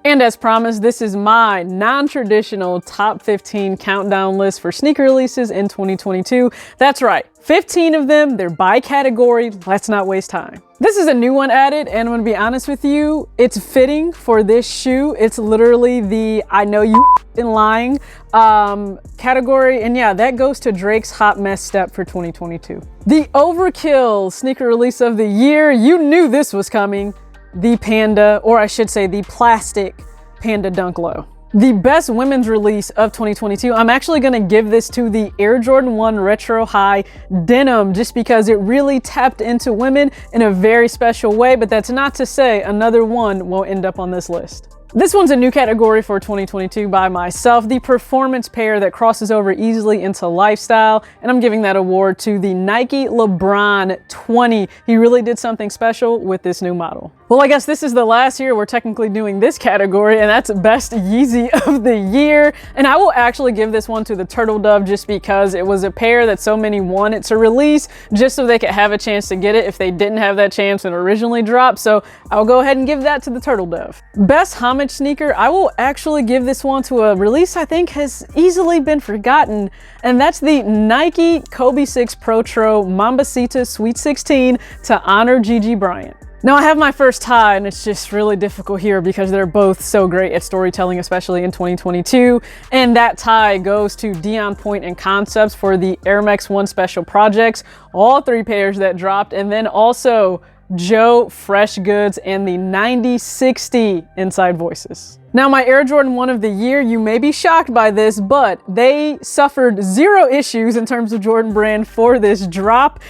And as promised, this is my non-traditional top 15 countdown list for sneaker releases in 2022. That's right, 15 of them, they're by category. Let's not waste time. This is a new one added, and I'm gonna be honest with you, it's fitting for this shoe. It's literally the I know you in lying category, and yeah, that goes to Drake's Hot Mess Step for 2022. The Overkill sneaker release of the year, you knew this was coming. The Panda, or I should say the plastic Panda Dunk Low. The best women's release of 2022, I'm actually gonna give this to the Air Jordan 1 Retro High Denim, just because it really tapped into women in a very special way, but that's not to say another one won't end up on this list. This one's a new category for 2022 by myself, the performance pair that crosses over easily into lifestyle, and I'm giving that award to the Nike Lebron 20. He really did something special with this new model. Well, I guess this is the last year we're technically doing this category, and that's Best Yeezy of the Year. And I will actually give this one to the Turtle Dove just because it was a pair that so many wanted to release just so they could have a chance to get it if they didn't have that chance when it originally dropped. So I'll go ahead and give that to the Turtle Dove. Best homage sneaker, I will actually give this one to a release I think has easily been forgotten, and that's the Nike Kobe 6 Protro Mambacita Sweet 16 to honor Gigi Bryant. Now I have my first tie, and it's just really difficult here because they're both so great at storytelling, especially in 2022. And that tie goes to Dion Point and Concepts for the Air Max 1 Special Projects, all three pairs that dropped, and then also Joe Fresh Goods and the 9060 Inside Voices. Now my Air Jordan 1 of the year, you may be shocked by this, but they suffered 0 issues in terms of Jordan Brand for this drop.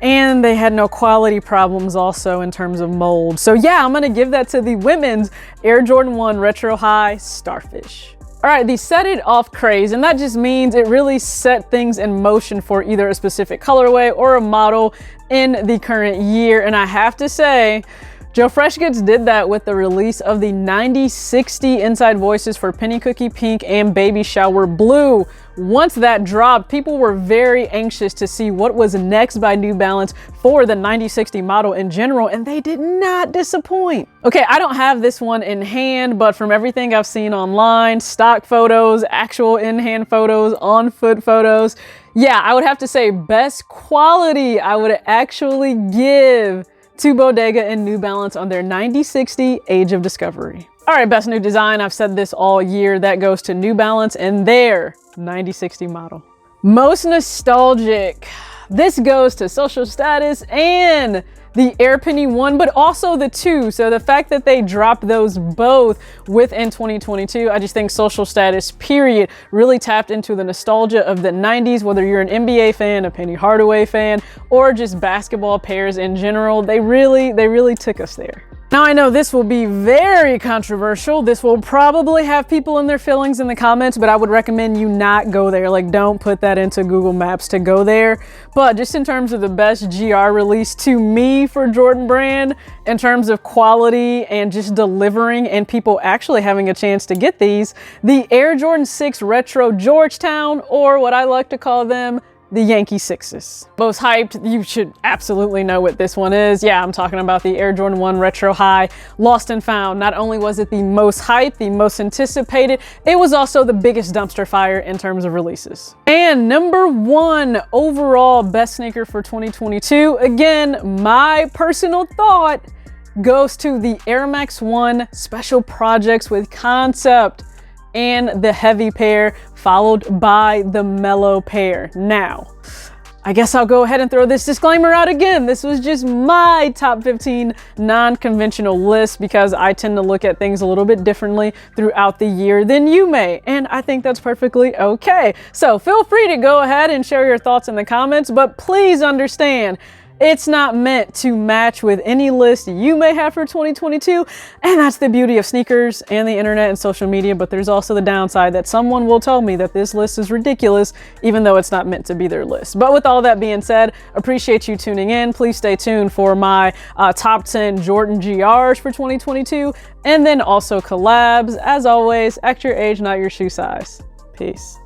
And they had no quality problems also in terms of mold. So yeah, I'm gonna give that to the women's Air Jordan 1 Retro High Starfish. All right, the set it off craze, and that just means it really set things in motion for either a specific colorway or a model in the current year. And I have to say, Joe Fresh Goods did that with the release of the 9060 Inside Voices for Penny Cookie Pink and Baby Shower Blue. Once that dropped, people were very anxious to see what was next by New Balance for the 9060 model in general, and they did not disappoint. Okay, I don't have this one in hand, but from everything I've seen online, stock photos, actual in-hand photos, on-foot photos, yeah, I would have to say best quality I would actually give to Bodega and New Balance on their 9060 Age of Discovery. All right, best new design, I've said this all year, that goes to New Balance and their 9060 model. Most nostalgic, this goes to Social Status and the Air Penny 1, but also the 2. So the fact that they dropped those both within 2022, I just think Social Status, period, really tapped into the nostalgia of the 90s, whether you're an NBA fan, a Penny Hardaway fan, or just basketball pairs in general. They really took us there. Now I know this will be very controversial. This will probably have people in their feelings in the comments, but I would recommend you not go there. Like, don't put that into Google Maps to go there. But just in terms of the best GR release to me for Jordan Brand, in terms of quality and just delivering and people actually having a chance to get these, the Air Jordan 6 Retro Georgetown, or what I like to call them, the Yankee Sixes. Most hyped, you should absolutely know what this one is. Yeah, I'm talking about the Air Jordan 1 Retro High Lost and Found. Not only was it the most hyped, the most anticipated, it was also the biggest dumpster fire in terms of releases. And number 1 overall best sneaker for 2022, again, my personal thought, goes to the Air Max 1 Special Projects with Concept and the heavy pair, followed by the mellow pair. Now, I guess I'll go ahead and throw this disclaimer out again. This was just my top 15 non-conventional list because I tend to look at things a little bit differently throughout the year than you may, and I think that's perfectly okay. So feel free to go ahead and share your thoughts in the comments, but please understand, it's not meant to match with any list you may have for 2022, and that's the beauty of sneakers and the internet and social media, but there's also the downside that someone will tell me that this list is ridiculous, even though it's not meant to be their list. But with all that being said, appreciate you tuning in. Please stay tuned for my top 10 Jordan GRs for 2022, and then also collabs. As always, act your age, not your shoe size. Peace.